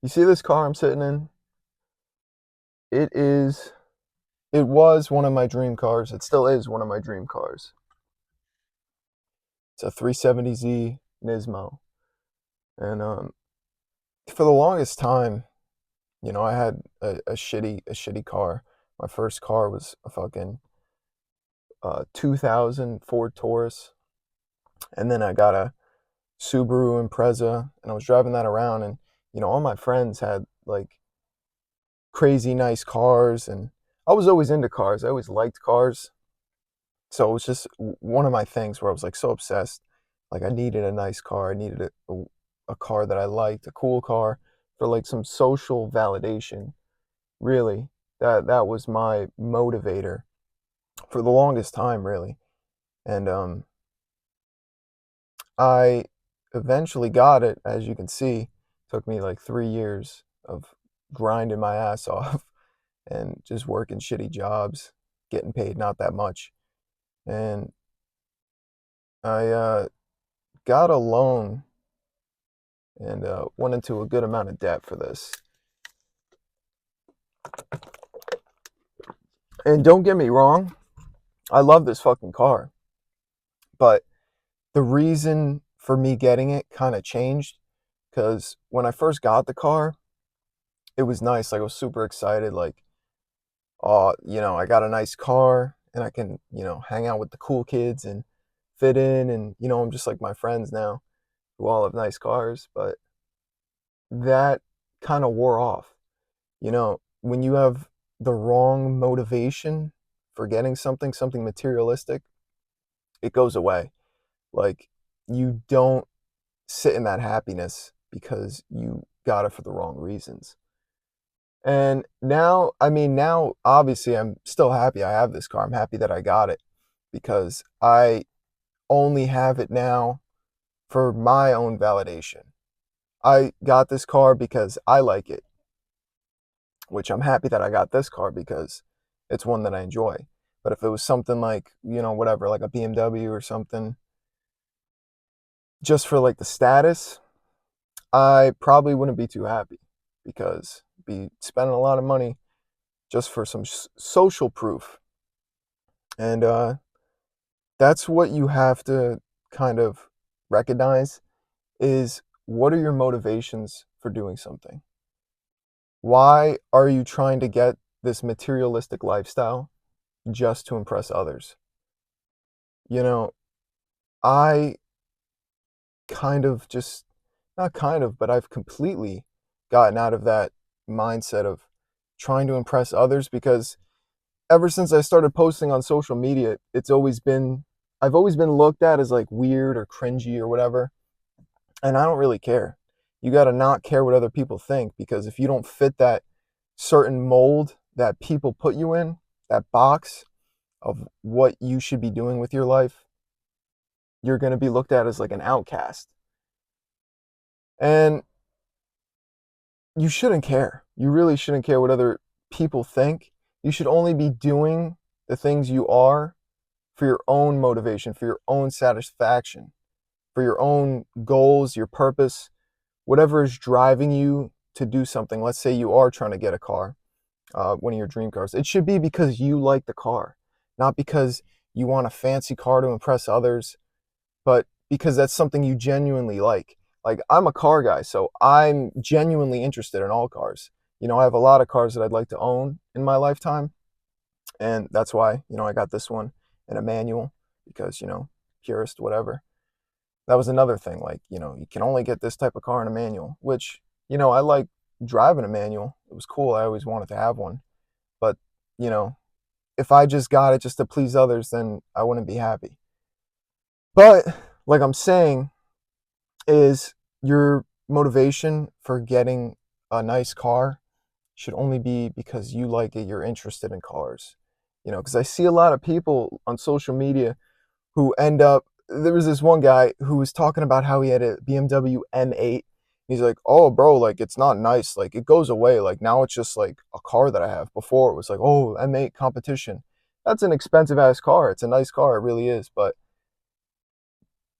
You see this car I'm sitting in? It is, it was one of my dream cars. It still is one of my dream cars. It's a 370Z Nismo. And for the longest time, I had a shitty car. My first car was a fucking 2000 Ford Taurus. And then I got a Subaru Impreza, and I was driving that around, and all my friends had like crazy nice cars, and I was always into cars. I always liked cars. So it was just one of my things where I was like so obsessed. Like I needed a nice car. I needed a car that I liked, a cool car for like some social validation. Really, that was my motivator for the longest time, really. And I eventually got it, as you can see. It took me like 3 years of grinding my ass off and just working shitty jobs, getting paid not that much. And I got a loan and went into a good amount of debt for this. And don't get me wrong, I love this fucking car, but the reason for me getting it kind of changed because when I first got the car, it was nice. Like I was super excited. Like, oh, I got a nice car and I can, hang out with the cool kids and fit in. And, I'm just like my friends now who all have nice cars. But that kind of wore off. When you have the wrong motivation for getting something materialistic, it goes away. Like you don't sit in that happiness because you got it for the wrong reasons. And now, I mean, now obviously I'm still happy I have this car. I'm happy that I got it because I only have it now for my own validation. I got this car because I like it, which I'm happy that I got this car because it's one that I enjoy. But if it was something like, whatever, like a BMW or something, just for like the status, I probably wouldn't be too happy because be spending a lot of money just for some social proof. And that's what you have to kind of recognize is what are your motivations for doing something? Why are you trying to get this materialistic lifestyle just to impress others? You know, I kind of just, not kind of, but I've completely gotten out of that mindset of trying to impress others because ever since I started posting on social media, I've always been looked at as like weird or cringy or whatever. And I don't really care. You got to not care what other people think because if you don't fit that certain mold that people put you in, that box of what you should be doing with your life, you're going to be looked at as like an outcast. And you shouldn't care. You really shouldn't care what other people think. You should only be doing the things you are for your own motivation, for your own satisfaction, for your own goals, your purpose, whatever is driving you to do something. Let's say you are trying to get a car, one of your dream cars. It should be because you like the car, not because you want a fancy car to impress others, but because that's something you genuinely like. Like I'm a car guy, so I'm genuinely interested in all cars. I have a lot of cars that I'd like to own in my lifetime, and that's why, I got this one in a manual because, purist, whatever. That was another thing. Like, you can only get this type of car in a manual, which, I like driving a manual. It was cool. I always wanted to have one. But, you know, if I just got it just to please others, then I wouldn't be happy. But, like I'm saying, is your motivation for getting a nice car should only be because you like it, you're interested in cars. Because I see a lot of people on social media who end up, there was this one guy who was talking about how he had a BMW M8. He's like, oh, bro, like, it's not nice. Like, it goes away. Like, now it's just like a car that I have. Before, it was like, oh, M8 competition. That's an expensive ass car. It's a nice car. It really is. But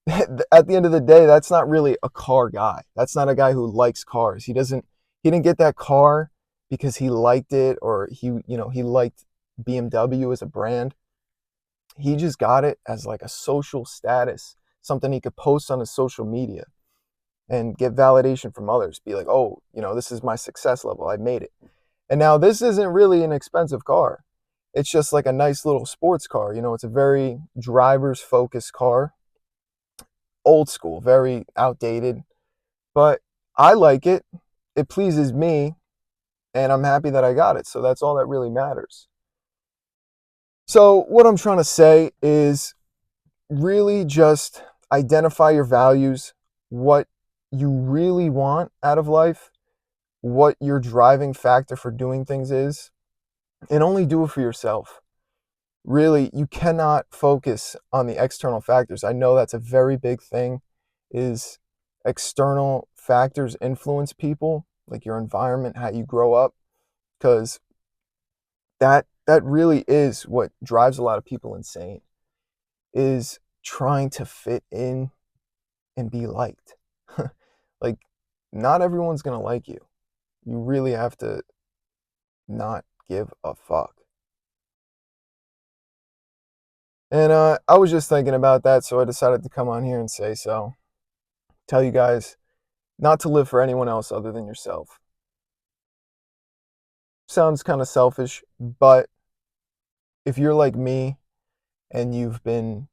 at the end of the day, that's not really a car guy. That's not a guy who likes cars. He doesn't, He didn't get that car because he liked it or he liked BMW as a brand. He just got it as like a social status, something he could post on his social media and get validation from others. Be like, oh, this is my success level. I made it. And now this isn't really an expensive car. It's just like a nice little sports car. It's a very driver's focused car, old school, very outdated, but I like it. It pleases me, and I'm happy that I got it. So that's all that really matters. So, what I'm trying to say is really just identify your values, what you really want out of life, what your driving factor for doing things is, and only do it for yourself. Really, you cannot focus on the external factors. I know that's a very big thing, is external factors influence people, like your environment, how you grow up, because that really is what drives a lot of people insane, is trying to fit in and be liked. Like, not everyone's going to like you. You really have to not give a fuck. And I was just thinking about that, so I decided to come on here and say so. Tell you guys not to live for anyone else other than yourself. Sounds kind of selfish, but if you're like me and you've been,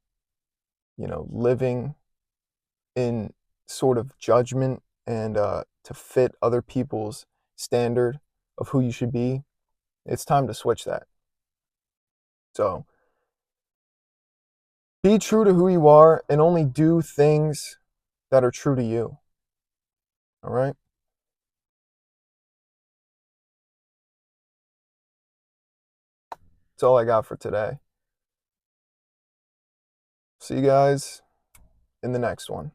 living in sort of judgment and to fit other people's standard of who you should be, it's time to switch that. So be true to who you are and only do things that are true to you. All right? That's all I got for today. See you guys in the next one.